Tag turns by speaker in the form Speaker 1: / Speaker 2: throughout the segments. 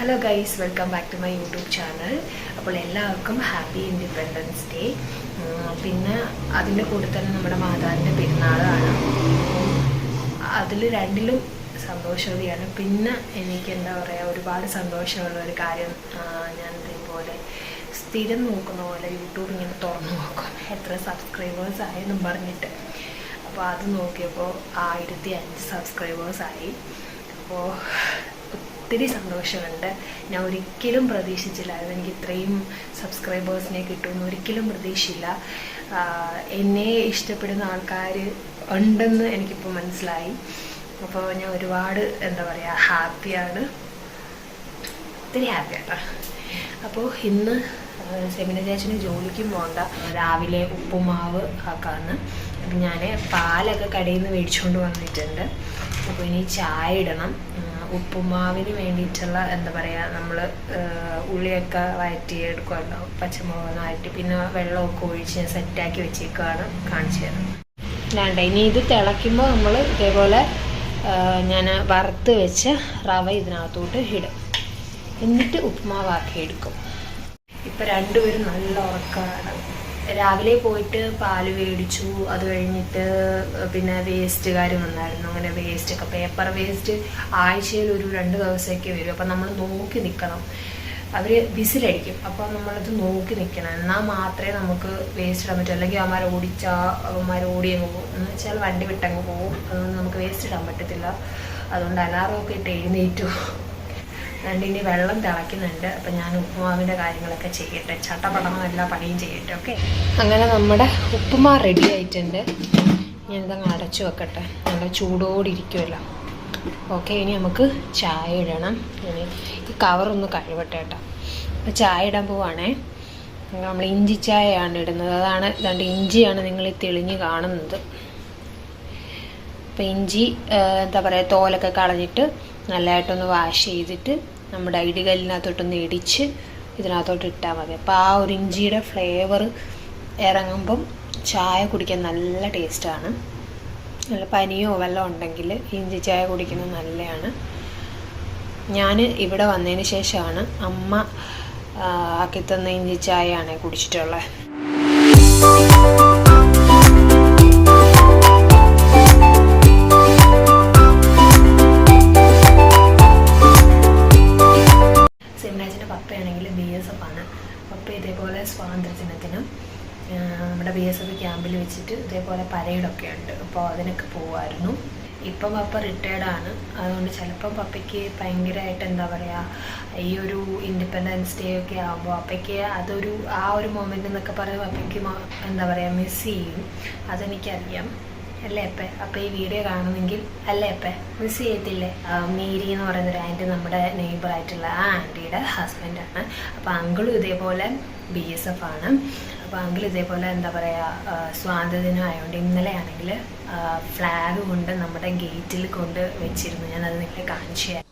Speaker 1: Hello guys, welcome back to my YouTube channel. അപ്പോൾ എല്ലാവർക്കും happy independence day. പിന്നെ അതിൻ്റെ കൂടെ തന്നെ നമ്മുടെ മാതാവിൻ്റെ പെരുന്നാളാണ്. അതിൽ രണ്ടിലും സന്തോഷവതിയാണ്. പിന്നെ എനിക്ക് എന്താ പറയുക, ഒരുപാട് സന്തോഷമുള്ള ഒരു കാര്യം, ഞാൻ ഇതേപോലെ സ്ഥിരം നോക്കുന്ന പോലെ യൂട്യൂബ് ഇങ്ങനെ തുറന്നു നോക്കും എത്ര സബ്സ്ക്രൈബേഴ്സ് ആയെന്നും പറഞ്ഞിട്ട്. അപ്പോൾ അത് നോക്കിയപ്പോൾ 1005 സബ്സ്ക്രൈബേഴ്സായി. അപ്പോൾ ഒത്തിരി സന്തോഷമുണ്ട്. ഞാൻ ഒരിക്കലും പ്രതീക്ഷിച്ചില്ലായിരുന്നു എനിക്ക് ഇത്രയും സബ്സ്ക്രൈബേഴ്സിനെ കിട്ടുമെന്ന്. ഒരിക്കലും പ്രതീക്ഷയില്ല. എന്നെ ഇഷ്ടപ്പെടുന്ന ആൾക്കാർ ഉണ്ടെന്ന് എനിക്കിപ്പോൾ മനസ്സിലായി. അപ്പോൾ ഞാൻ ഒരുപാട് എന്താ പറയുക ഹാപ്പിയാണ്, ഒത്തിരി ഹാപ്പിയാണ്. അപ്പോൾ ഇന്ന് സെമിന ചേച്ചിന് ജോലിക്കും പോകണ്ട, രാവിലെ ഉപ്പുമാവ് ആക്കാമെന്ന്. അപ്പം ഞാൻ പാലൊക്കെ കടയിൽ നിന്ന് മേടിച്ചുകൊണ്ട് വന്നിട്ടുണ്ട്. അപ്പോൾ ഇനി ചായ ഇടണം. ഉപ്പുമാവിന് വേണ്ടിയിട്ടുള്ള എന്താ പറയുക, നമ്മൾ ഉള്ളിയൊക്കെ വഴറ്റി എടുക്കുമല്ലോ, പച്ചമുളക് വഴറ്റി പിന്നെ വെള്ളമൊക്കെ ഒഴിച്ച് ഞാൻ സെറ്റാക്കി വെച്ചേക്കാണ് കാണിച്ചു തരുന്നത്. വേണ്ട, ഇനി ഇത് തിളയ്ക്കുമ്പോൾ നമ്മൾ ഇതേപോലെ ഞാൻ വറുത്ത് വെച്ച റവ ഇതിനകത്തോട്ട് ഇടും, എന്നിട്ട് ഉപ്പുമാവാക്കി എടുക്കും. ഇപ്പം രണ്ടുപേരും നല്ല ഉറക്കമാണ്. രാവിലെ പോയിട്ട് പാല് മേടിച്ചു. അത് കഴിഞ്ഞിട്ട് പിന്നെ വേസ്റ്റുകാർ വന്നായിരുന്നു. അങ്ങനെ വേസ്റ്റൊക്കെ, പേപ്പർ വേസ്റ്റ് ആഴ്ചയിൽ 2 ദിവസമൊക്കെ വരും. അപ്പം നമ്മൾ നോക്കി നിൽക്കണം. അവർ വിസിലടിക്കും, അപ്പോൾ നമ്മളത് നോക്കി നിൽക്കണം. എന്നാൽ മാത്രമേ നമുക്ക് വേസ്റ്റ് ഇടാൻ പറ്റൂ. അല്ലെങ്കിൽ അവന്മാർ ഓടിയങ്ങ് പോകും. എന്ന് വെച്ചാൽ വണ്ടി വിട്ടങ്ങ് പോകും. അതുകൊണ്ട് നമുക്ക് വേസ്റ്റ് ഇടാൻ പറ്റത്തില്ല. അതുകൊണ്ട് അലാറമൊക്കെ ഇട്ട് എഴുന്നേറ്റു. അതുകൊണ്ട് ഇനി വെള്ളം തിളയ്ക്കുന്നുണ്ട്. അപ്പം ഞാൻ ഉപ്പുമാവിൻ്റെ കാര്യങ്ങളൊക്കെ ചെയ്യട്ടെ, ചട്ടപ്പടണം എല്ലാ പണിയും ചെയ്യട്ടെ. ഓക്കെ, അങ്ങനെ നമ്മുടെ ഉപ്പുമാവ് റെഡി ആയിട്ടുണ്ട്. ഞാനിതങ്ങ് അടച്ചു വെക്കട്ടെ, നല്ല ചൂടോടിരിക്കുമല്ലോ. ഓക്കെ, ഇനി നമുക്ക് ചായ ഇടണം. ഇനി ഈ കവറൊന്ന് കഴുകട്ടെ കേട്ടോ. അപ്പോൾ ചായ ഇടാൻ പോവാണേ. നമ്മൾ ഇഞ്ചി ചായയാണ് ഇടുന്നത്. അതാണ് ഇതാണ്ട് ഇഞ്ചിയാണ് നിങ്ങൾ ഈ തെളിഞ്ഞ് കാണുന്നത്. അപ്പം ഇഞ്ചി എന്താ പറയുക, തോലൊക്കെ കളഞ്ഞിട്ട് നല്ലതായിട്ടൊന്ന് വാഷ് ചെയ്തിട്ട് നമ്മുടെ ഇടികല്ലിനകത്തോട്ടൊന്ന് ഇടിച്ച് ഇതിനകത്തോട്ട് ഇട്ടാൽ മതി. അപ്പോൾ ആ ഒരു ഇഞ്ചിയുടെ ഫ്ലേവർ ഇറങ്ങുമ്പം ചായ കുടിക്കാൻ നല്ല ടേസ്റ്റാണ്. നല്ല പനിയോ വല്ലതും ഉണ്ടെങ്കിൽ ഇഞ്ചി ചായ കുടിക്കുന്നത് നല്ലതാണ്. ഞാൻ ഇവിടെ വന്നതിന് ശേഷമാണ് അമ്മ ആക്കിത്തന്ന ഇഞ്ചി ചായയാണ് കുടിച്ചിട്ടുള്ളത്. സെമിനാജിൻ്റെ പപ്പയാണെങ്കിൽ BSF ആണ്. പപ്പ ഇതേപോലെ സ്വാതന്ത്ര്യദിനത്തിന് നമ്മുടെ BSF ക്യാമ്പിൽ വെച്ചിട്ട് ഇതേപോലെ പരേഡൊക്കെ ഉണ്ട്. അപ്പോൾ അതിനൊക്കെ പോകുമായിരുന്നു. ഇപ്പം പപ്പ റിട്ടയർഡാണ്. അതുകൊണ്ട് ചിലപ്പം പപ്പയ്ക്ക് ഭയങ്കരമായിട്ട് എന്താ പറയുക, ഈ ഒരു ഇൻഡിപെൻഡൻസ് ഡേ ഒക്കെ ആകുമ്പോൾ പപ്പയ്ക്ക് അതൊരു ആ ഒരു മൊമെൻ്റ് എന്നൊക്കെ പറയുമ്പോൾ പപ്പയ്ക്ക് എന്താ പറയുക മിസ് ചെയ്യും. അതെനിക്കറിയാം. അല്ലേ അപ്പേ? അപ്പോൾ ഈ വീഡിയോ കാണുമെങ്കിൽ അല്ലേ അപ്പേ മിസ് ചെയ്യത്തില്ലേ? മീരി എന്ന് പറയുന്നൊരു ആൻറ്റി നമ്മുടെ നെയ്ബറായിട്ടുള്ള ആ ആൻറ്റിയുടെ ഹസ്ബൻഡാണ്. അപ്പോൾ അങ്കിളും ഇതേപോലെ BSF ആണ്. അപ്പോൾ അങ്കിൾ ഇതേപോലെ എന്താ പറയുക സ്വാതന്ത്ര്യദിനം ആയതുകൊണ്ട് ഇന്നലെ ആണെങ്കിൽ ഫ്ലാഗ് കൊണ്ട് നമ്മുടെ ഗേറ്റിൽ കൊണ്ട് വെച്ചിരുന്നു. ഞാനത് നിങ്ങളെ കാണിച്ചു തരാം.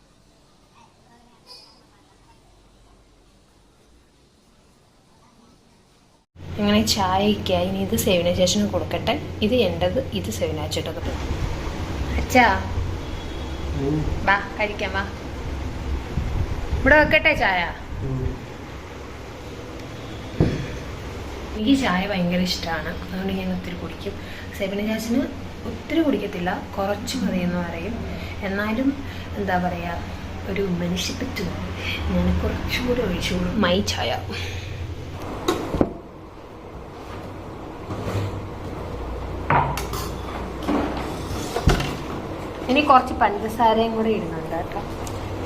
Speaker 1: അങ്ങനെ ചായക്കായി ഇനി ഇത് സെവിനാച്ചേട്ടന് കൊടുക്കട്ടെ. ഇത് എൻ്റെത്, ഇത് സെവിനാച്ചേട്ടത്. അച്ഛാ വാ കഴിക്കാം, വാ ഇവിടെ വെക്കട്ടെ ചായ. എനിക്ക് ചായ ഭയങ്കര ഇഷ്ടമാണ്. അതുകൊണ്ട് ഞാൻ ഒത്തിരി കുടിക്കും. സെവിനാച്ചന് ഒത്തിരി കുടിക്കത്തില്ല, കുറച്ച് മതിയെന്ന് പറയും. എന്നാലും എന്താ പറയുക, ഒരു മനുഷ്യപ്പറ്റു ഞാൻ കുറച്ചുകൂടി ഒഴിച്ചോളൂ. മൈ ചായ. ഇനി കുറച്ച് പഞ്ചസാരയും കൂടെ ഇടുന്നുണ്ട് കേട്ടോ.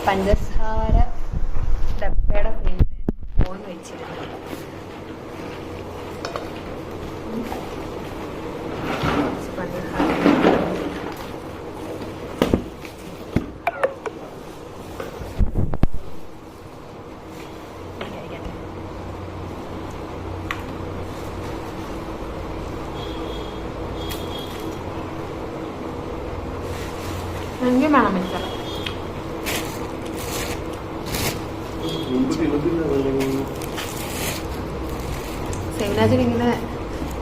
Speaker 1: പഞ്ചസാര ഡപ്പയുടെ ഫ്രിഡ്ജിൽ ഓൺ വെച്ചിരുന്നു. പഞ്ചസാര എങ്കിൽ വേണം വെച്ചാൽ സെമിനാജിന് ഇങ്ങനെ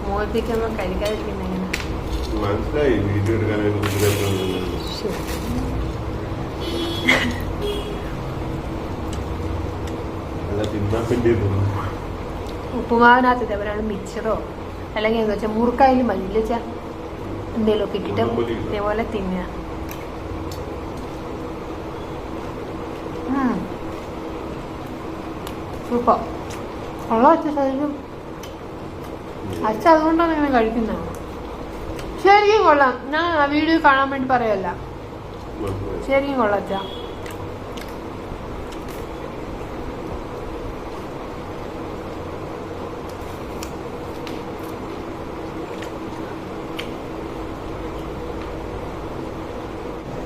Speaker 1: മോഹിപ്പിക്കുമ്പോൾ കഴിക്കാതിരിക്കുന്ന എങ്ങനെ മനസ്സിലായി. വീഡിയോ എടുക്കാനായിട്ട് ഉപ്പുമാവിനകത്ത് ഇതേപോലെ മിക്സറോ അല്ലെങ്കിൽ എന്താ വെച്ചാൽ മുറുക്കായാലും മതി വെച്ചാൽ എന്തെങ്കിലുമൊക്കെ ഇട്ടിട്ട് ഇതേപോലെ തിന്നുക. സൂപ്പർ. ഉള്ള അച്ഛ ശരീരം അച്ഛ അതുകൊണ്ടാണ് ഇങ്ങനെ കഴിക്കുന്നത്. ശരിക്കും കൊള്ളാം. ഞാൻ ആ വീഡിയോ കാണാൻ വേണ്ടി പറയല്ല, ശരിക്കും കൊള്ളാം അച്ഛ.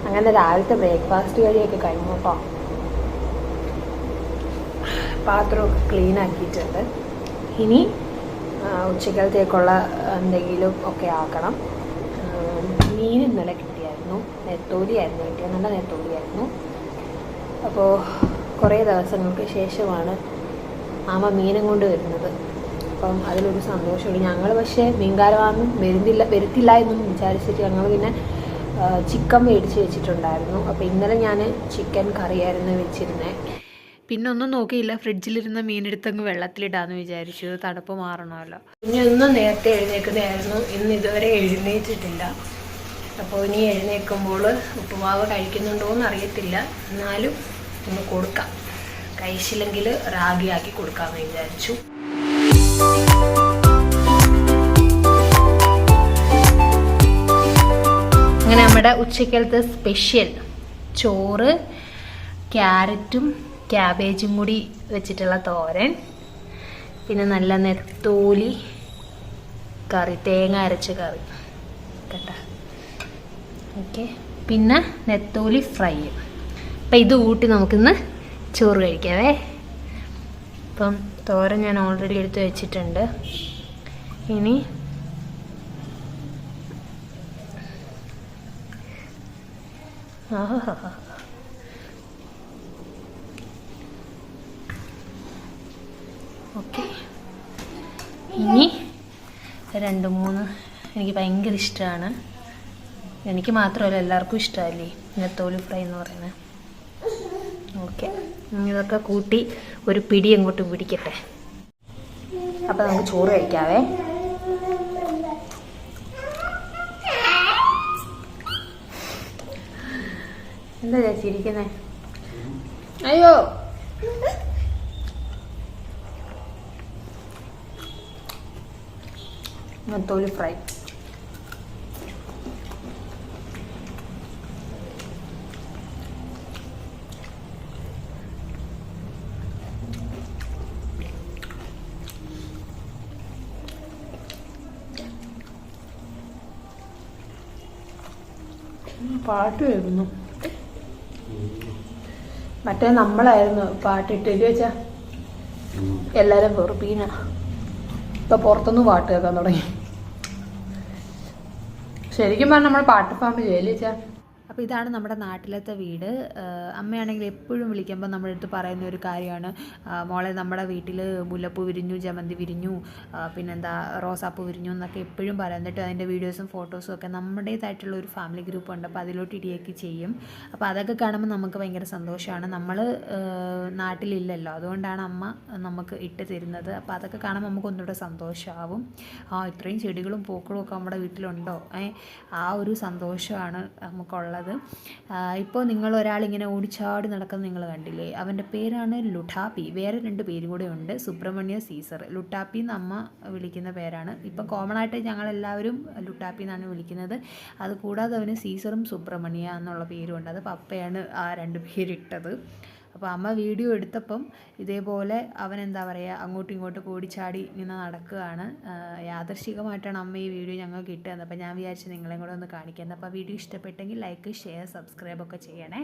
Speaker 1: അങ്ങനെ രാവിലത്തെ ബ്രേക്ക്ഫാസ്റ്റ് കഴിയൊക്കെ കഴിഞ്ഞു കേട്ടോ. പാത്രമൊക്കെ ക്ലീൻ ആക്കിയിട്ടുണ്ട്. ഇനി ഉച്ചക്കലത്തേക്കുള്ള എന്തെങ്കിലും ഒക്കെ ആക്കണം. മീൻ ഇന്നലെ കിട്ടിയായിരുന്നു, നെത്തോലിയായിരുന്നു കിട്ടിയത്, നല്ല നെത്തോലിയായിരുന്നു. അപ്പോൾ കുറേ ദിവസങ്ങൾക്ക് ശേഷമാണ് അമ്മ മീനും കൊണ്ട് വരുന്നത്. അപ്പം അതിലൊരു സന്തോഷമുണ്ട്. ഞങ്ങൾ പക്ഷേ മീൻകാരവാന്നും വരുത്തില്ല എന്നൊന്നും വിചാരിച്ചിട്ട് ഞങ്ങൾ പിന്നെ ചിക്കൻ മേടിച്ച് വെച്ചിട്ടുണ്ടായിരുന്നു. അപ്പോൾ ഇന്നലെ ഞാൻ ചിക്കൻ കറിയായിരുന്നു വെച്ചിരുന്നത്. പിന്നെ ഒന്നും നോക്കിയില്ല, ഫ്രിഡ്ജിലിരുന്ന മീനെടുത്തങ്ങ് വെള്ളത്തിലിടാമെന്ന് വിചാരിച്ചു, തണുപ്പ് മാറണമല്ലോ. ഇനി ഒന്നും നേരത്തെ എഴുന്നേക്കുന്നതായിരുന്നു, ഇന്ന് ഇതുവരെ എഴുന്നേറ്റിട്ടില്ല. അപ്പോൾ ഇനി എഴുന്നേൽക്കുമ്പോൾ ഉപ്പുമാവ് കഴിക്കുന്നുണ്ടോ എന്ന് അറിയത്തില്ല, എന്നാലും ഒന്ന് കൊടുക്കാം. കഴിച്ചില്ലെങ്കിൽ റാഗിയാക്കി കൊടുക്കാമെന്ന് വിചാരിച്ചു. അങ്ങനെ നമ്മുടെ ഉച്ചക്കലത്തെ സ്പെഷ്യൽ ചോറ്, ക്യാരറ്റും ക്യാബേജും കൂടി വെച്ചിട്ടുള്ള തോരൻ, പിന്നെ നല്ല നെത്തോലി കറി, തേങ്ങ അരച്ച കറി കേട്ടോ. ഓക്കെ, പിന്നെ നെത്തോലി ഫ്രൈ. അപ്പം ഇത് കൂട്ടി നമുക്കിന്ന് ചോറ് കഴിക്കാവേ. അപ്പം തോരൻ ഞാൻ ഓൾറെഡി എടുത്ത് വെച്ചിട്ടുണ്ട്. ഇനി ഓക്കെ, ഇനി 2-3 എനിക്ക് ഭയങ്കര ഇഷ്ടമാണ്. എനിക്ക് മാത്രമല്ല എല്ലാവർക്കും ഇഷ്ടമല്ലേ നെത്തോലി ഫ്രൈ എന്ന് പറയുന്നത്. ഓക്കെ, ഇതൊക്കെ കൂട്ടി ഒരു പിടി അങ്ങോട്ട് പിടിക്കട്ടെ. അപ്പം നമുക്ക് ചോറ് കഴിക്കാവേ. എന്താ ചേച്ചിരിക്കുന്നേ? അയ്യോ, നെത്തോലി ഫ്രൈ. പാട്ട് കേൾക്കുന്നു. മറ്റേ നമ്മളായിരുന്നു പാട്ടിട്ട് വെച്ചാ എല്ലാരും വെറുപ്പീന. ഇപ്പൊ പുറത്തൊന്നും പാട്ട് കേൾക്കാൻ തുടങ്ങി. ശരിക്കും പറഞ്ഞാൽ നമ്മൾ പാട്ട് ഫാമിലി അല്ലേ വെച്ചാ. അപ്പോൾ ഇതാണ് നമ്മുടെ നാട്ടിലത്തെ വീട്. അമ്മയാണെങ്കിൽ എപ്പോഴും വിളിക്കുമ്പോൾ നമ്മുടെ അടുത്ത് പറയുന്ന ഒരു കാര്യമാണ്, മോളെ നമ്മുടെ വീട്ടിൽ മുല്ലപ്പൂ വിരിഞ്ഞു, ജമന്തി വിരിഞ്ഞു, പിന്നെന്താ റോസാപ്പൂ വിരിഞ്ഞു എന്നൊക്കെ എപ്പോഴും പറയും. എന്നിട്ട് അതിൻ്റെ വീഡിയോസും ഫോട്ടോസും ഒക്കെ നമ്മുടേതായിട്ടുള്ള ഒരു ഫാമിലി ഗ്രൂപ്പ് ഉണ്ട്, അപ്പോൾ അതിലോട്ട് ഇടിയൊക്കെ ചെയ്യും. അപ്പോൾ അതൊക്കെ കാണുമ്പോൾ നമുക്ക് ഭയങ്കര സന്തോഷമാണ്. നമ്മൾ നാട്ടിലില്ലല്ലോ, അതുകൊണ്ടാണ് അമ്മ നമുക്ക് ഇട്ട് തരുന്നത്. അപ്പോൾ അതൊക്കെ കാണുമ്പോൾ നമുക്ക് ഒന്നുകൂടെ സന്തോഷമാവും. ഇത്രയും ചെടികളും പൂക്കളും ഒക്കെ നമ്മുടെ വീട്ടിലുണ്ടോ, ആ ഒരു സന്തോഷമാണ് നമുക്കുള്ളത്. ഇപ്പോൾ നിങ്ങൾ ഒരാളിങ്ങനെ ഓടിച്ചാടി നടക്കുന്നത് നിങ്ങൾ കണ്ടില്ലേ, അവൻ്റെ പേരാണ് ലുട്ടാപ്പി. വേറെ 2 പേരും കൂടെ ഉണ്ട്, സുബ്രഹ്മണ്യ സീസർ. ലുട്ടാപ്പി എന്ന് അമ്മ വിളിക്കുന്ന പേരാണ്. ഇപ്പം കോമൺ ആയിട്ട് ഞങ്ങളെല്ലാവരും ലുട്ടാപ്പി എന്നാണ് വിളിക്കുന്നത്. അതുകൂടാതെ അവന് സീസറും സുബ്രഹ്മണ്യ എന്നുള്ള പേരുമുണ്ട്. അത് പപ്പയാണ് ആ 2 പേരിട്ടത്. അപ്പോൾ അമ്മ വീഡിയോ എടുത്തപ്പം ഇതേപോലെ അവൻ എന്താ പറയുക അങ്ങോട്ടും ഇങ്ങോട്ടും ഓടിച്ചാടി ഇങ്ങനെ നടക്കുകയാണ്. യാദൃശ്ചികമായിട്ടാണ് അമ്മ ഈ വീഡിയോ ഞങ്ങൾക്ക് ഇട്ടത്. അപ്പോൾ ഞാൻ വിചാരിച്ചു നിങ്ങളെയും കൂടെ ഒന്ന് കാണിക്കുന്നത്. അപ്പോൾ വീഡിയോ ഇഷ്ടപ്പെട്ടെങ്കിൽ ലൈക്ക്, ഷെയർ, സബ്സ്ക്രൈബ് ഒക്കെ ചെയ്യണേ.